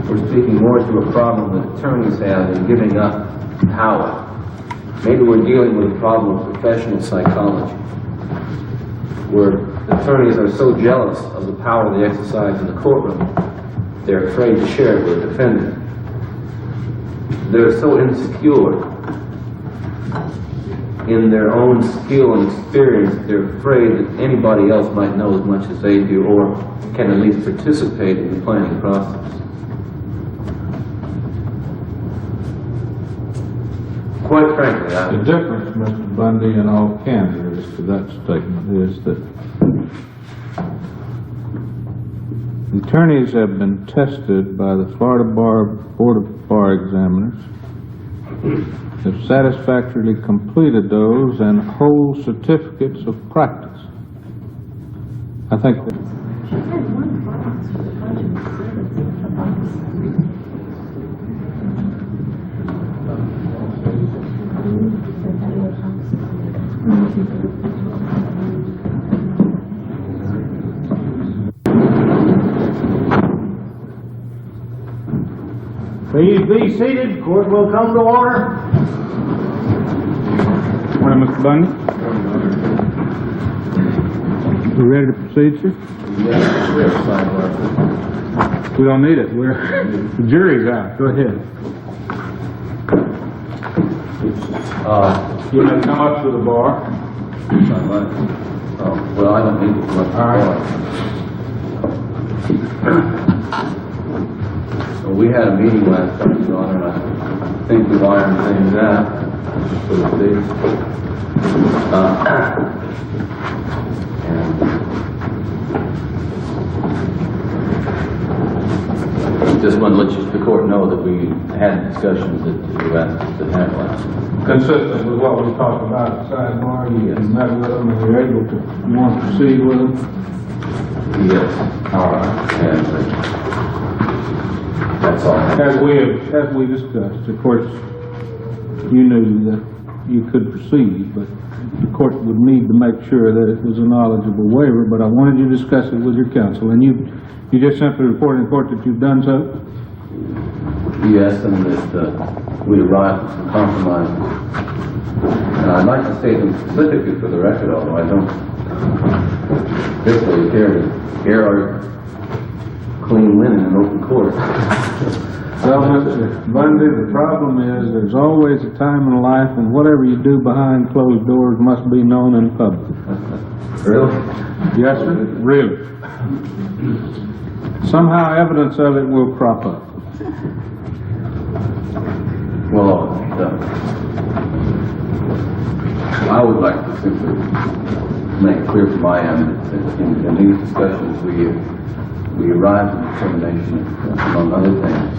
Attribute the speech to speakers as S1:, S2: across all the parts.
S1: we're speaking more to a problem that attorneys have in giving up power. Maybe we're dealing with a problem of professional psychology, where attorneys are so jealous of the power they exercise in the courtroom, they're afraid to share it with the defendant. They're so insecure in their own skill and experience, they're afraid that anybody else might know as much as they do, or can at least participate in the planning process. Quite frankly,
S2: the difference, Mr. Bundy, in all candor as to that statement is that the attorneys have been tested by the Florida Board of Bar Examiners, have satisfactorily completed those, and hold certificates of practice. I think that
S3: Please be seated. Court will come to order.
S2: Morning, Mr. Bundy. We ready to proceed, sir?
S1: Yeah, we have a sidebar.
S2: We don't need it. The jury's out. Go ahead. You may come up to the bar.
S1: Well, I don't need to come up to the bar. We had a meeting last time, Your Honor, and I think we've ironed things out, so to speak. And just want to let the court know that we had discussions that you asked us to have last time.
S2: Consistent with what we talked about at the sidebar, you met with them and you're able to, you want to proceed with them?
S1: Yes.
S2: All right.
S1: And that's all.
S2: As we discussed, of course, you knew that you could proceed, but the court would need to make sure that it was a knowledgeable waiver, but I wanted you to discuss it with your counsel, and you just simply report in court that you've done so?
S1: Yes, and that we arrived at some compromises. And I'd like to state them specifically for the record, although I don't particularly care to air our clean linen in open court.
S2: Well, Mr. Bundy, the problem is there's always a time in life when whatever you do behind closed doors must be known in public.
S1: Really?
S2: Yes, sir? Really. Somehow evidence of it will crop up.
S1: Well, I would like to simply make it clear from my end that in these discussions we arrived at a determination, among other things.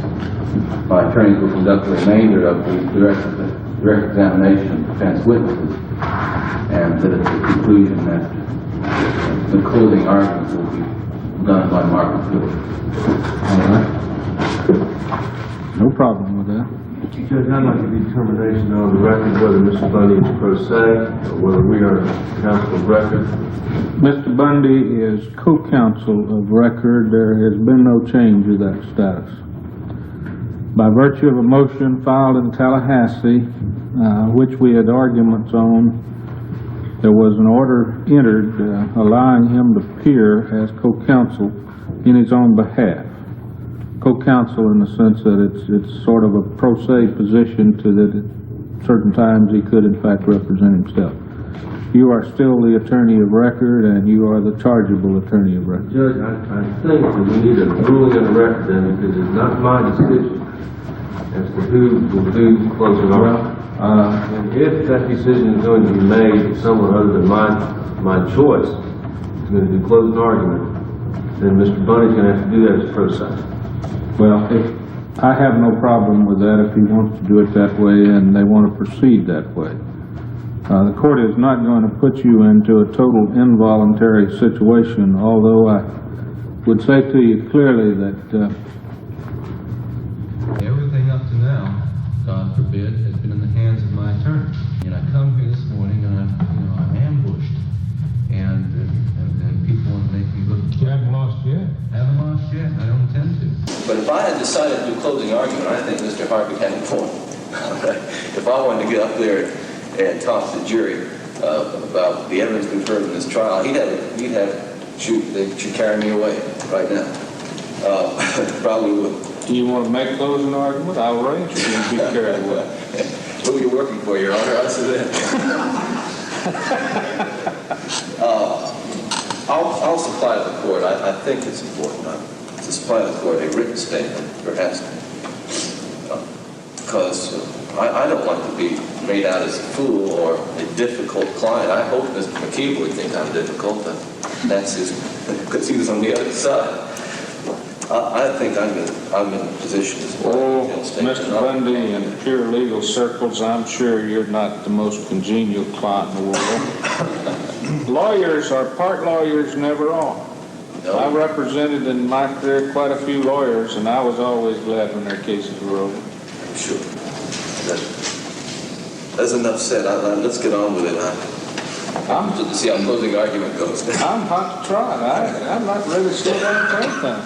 S1: My attorneys will conduct the remainder of the direct examination of defense witnesses, and that at the conclusion that the closing arguments will be done by Margaret Phillips.
S2: All right. No problem with that.
S4: Judge, I'd like a determination on the record whether Mr. Bundy is pro se or whether we are counsel of record.
S2: Mr. Bundy is co-counsel of record. There has been no change of that status. By virtue of a motion filed in Tallahassee, which we had arguments on, there was an order entered allowing him to appear as co-counsel in his own behalf. Co-counsel in the sense that it's sort of a pro se position to that at certain times he could in fact represent himself. You are still the attorney of record and you are the chargeable attorney of record.
S4: Judge, I think that we need a ruling on the record then, because it's not my decision as to who will do closing argument. And if that decision is going to be made by someone other than my choice is going to do closing argument, then Mr. Bundy's going to have to do that as pro se.
S2: Well, I have no problem with that if he wants to do it that way and they want to proceed that way. The court is not going to put you into a total involuntary situation, although I would say to you clearly that
S1: everything up to now, God forbid, has been in the hands of my attorney. And I come here this morning and I'm ambushed. And people want to make me look.
S2: you haven't lost yet.
S1: Haven't lost yet. I don't intend to. But if I had decided to do closing argument, I think Mr. Harvey had a point. If I wanted to get up there and talk to the jury about the evidence we've heard in this trial, they should carry me away right now. Probably would.
S2: Do you want to make closing argument? I'll arrange for you to be carried away.
S1: Who are you working for, Your Honor? I said that. I'll supply the court. I think it's important to supply the court a written statement, perhaps, because I don't want to be made out as a fool or a difficult client. I hope Mr. McKeever would think I'm difficult, but that's because he was on the other side. I think I'm in a position as well.
S2: Oh, Mr. Bundy, in pure legal circles, I'm sure you're not the most congenial client in the world. Lawyers are part lawyers, never are.
S1: No.
S2: I represented in my career quite a few lawyers, and I was always glad when their cases were over.
S1: Sure. That's enough said. Let's get on with it. To see how closing argument goes.
S2: I'm hot to try. I'm not really slow down for anything.